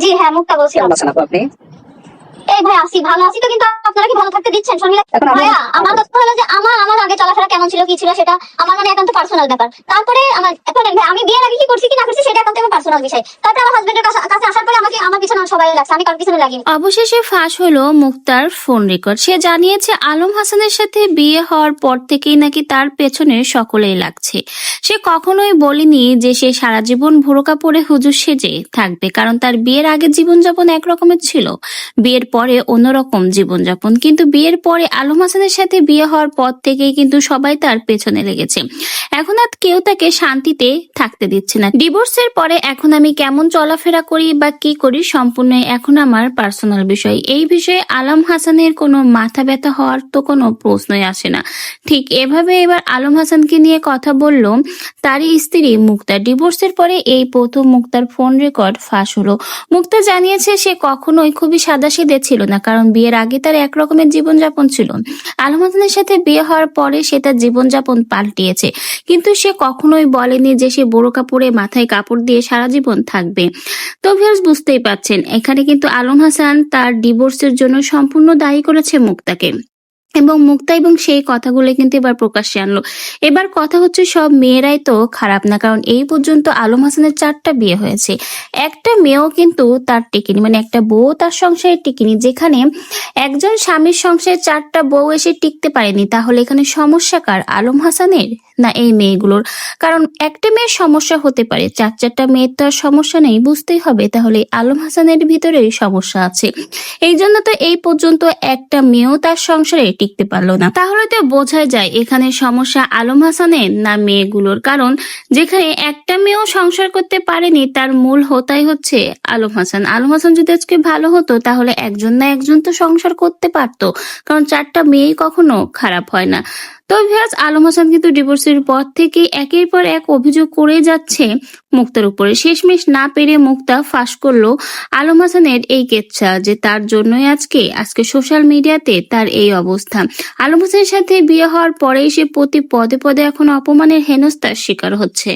জি হ্যাঁ, মুক্তা বলছিলাম। কেমন আছেন আপু আপনি? এই ভাই আছি, ভালো আছি তো, কিন্তু আপনারা কি ভালো থাকতে দিচ্ছেন শর্মিলা? এখন আমি ভাইয়া আমার কথা হলো যে আমার আগে চলাফেরা কেমন ছিল কি ছিল সেটা আমার মানে একান্ত পার্সোনাল ব্যাপার। তারপরে আমার এখন ভাই আমি বিয়ের আগে কি করছি কি না করছি সেটা একান্ত আমার পার্সোনাল বিষয়। তারপরে আমার হাজবেন্ডের কাছে আসার পরে আমাকে আমার পিছনে সবাই লাগছে, আমি কারোর পিছনে লাগিনি। অবশেষে ফাঁস হলো মুক্তার ফোন রেকর্ড। সে জানিয়েছে আলম হাসানের সাথে বিয়ে হওয়ার পর থেকেই নাকি তার পেছনে সকলেই লাগছে। সে কখনোই বলেনি যে সে সারা জীবন ভুরকা পরে হুজুর সেজে থাকবে, কারণ তার বিয়ের আগের জীবনযাপন একরকমের ছিল, বিয়ের পরে অন্যরকম জীবনযাপন। কিন্তু বিয়ের পরে আলম হাসানের সাথে বিয়ে হওয়ার পর থেকেই কিন্তু সবাই তার পেছনে লেগেছে। এখন আর কেউ তাকে শান্তিতে থাকতে দিচ্ছে না। ডিভোর্সের পরে এখন আমি কেমন চলাফেরা করি বা কি করি সম্পূর্ণ এখন আমার পার্সোনাল বিষয়। এই বিষয়ে আলম হাসানের কোনো মাথা ব্যথা হওয়ার তো কোনো প্রশ্নই আসে না। ঠিক এভাবে এবার আলম হাসানকে নিয়ে কথা বলল তারই স্ত্রী মুক্তা। ডিভোর্সের পরে এই প্রথম মুক্তার ফোন রেকর্ড ফাঁস হলো। মুক্তা জানিয়েছে সে কখনোই খুবই সাদাসিধে ছিল না, কারণ বিয়ের আগে তার একরকমের জীবনযাপন ছিল। আলম হাসানের সাথে বিয়ে হওয়ার পরে সে তার জীবনযাপন পাল্টিয়েছে, কিন্তু সে কখনোই বলেনি যে সে বোরকা পরে মাথায় কাপড় দিয়ে সারা জীবন থাকবে। তো ভিউয়ার্স বুঝতেই পাচ্ছেন, এখানে কিন্তু আলম হাসান তার ডিভোর্সের জন্য সম্পূর্ণ দায়ী করেছে মুক্তাকে, এবং মুক্তা এবং সেই কথাগুলো কিন্তু এবার প্রকাশ্যে আনলো। এবার কথা হচ্ছে সব মেয়েরাই তো খারাপ না, কারণ এই পর্যন্ত আলম হাসানের 4টা বিয়ে হয়েছে, একটা মেয়েও কিন্তু তার টিকেনি, মানে একটা বউ তার সংসারে টিকেনি। যেখানে একজন স্বামীর সংসারে 4টা বউ এসে টিকতে পারেনি, তাহলে এখানে সমস্যা কার, আলম হাসানের না এই মেয়েগুলোর? কারণ একটা মেয়ের সমস্যা হতে পারে, 4টা মেয়ের তো আর সমস্যা নেই, বুঝতেই হবে তাহলে আলম হাসানের ভিতরেই সমস্যা আছে। এই জন্য তো এই পর্যন্ত একটা মেয়েও তার সংসারে টিকতে পারলো না। তাহলে তো বোঝাই যায় এখানে সমস্যা আলম হাসানের না মেয়েগুলোর। কারণ যেখানে একটা মেয়েও সংসার করতে পারেনি, তার মূল হোতাই হচ্ছে আলম হাসান। আলম হাসান যদি আজকে ভালো হতো তাহলে একজন না একজন তো সংসার করতে পারতো, কারণ 4টা মেয়েই কখনো খারাপ হয় না। তো ভিউয়ার্স, আলম হাসান কিন্তু ডিভোর্সের পর থেকে একের পর এক অভিযোগ করে যাচ্ছে মুক্তার উপরে। শেষমেশ না পেরে মুক্তা ফাঁস করলো আলম হাসানের এই কেচ্ছা, যে তার জন্যই আজকে সোশ্যাল মিডিয়াতে তার এই অবস্থা। আলম হাসানের সাথে বিয়ে হওয়ার পরেই সে প্রতি পদে পদে এখন অপমানের হেনস্থার শিকার হচ্ছে।